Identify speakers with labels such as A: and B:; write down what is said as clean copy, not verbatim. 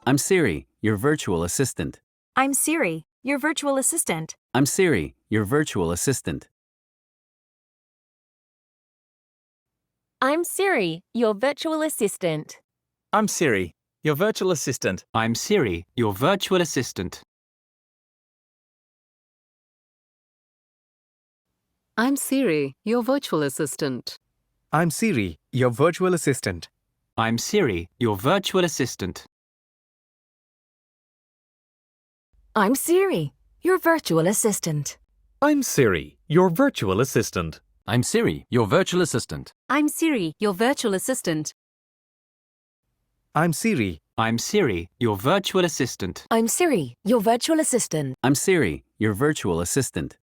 A: I'm Siri, your virtual assistant.
B: I'm Siri, your virtual assistant.
A: I'm Siri, your virtual assistant.
C: I'm Siri, your virtual assistant.
D: I'm Siri, your virtual assistant.
E: I'm Siri, your virtual assistant.
F: I'm Siri, your virtual assistant.
G: I'm Siri, your virtual assistant.
E: I'm Siri, your virtual assistant.
B: I'm Siri, your virtual assistant.
H: I'm Siri, your virtual assistant.
I: I'm Siri, your virtual assistant.
F: I'm Siri, your virtual assistant.
G: I'm Siri.
E: I'm Siri, your virtual assistant.
B: I'm Siri, your virtual assistant.
A: I'm Siri, your virtual assistant.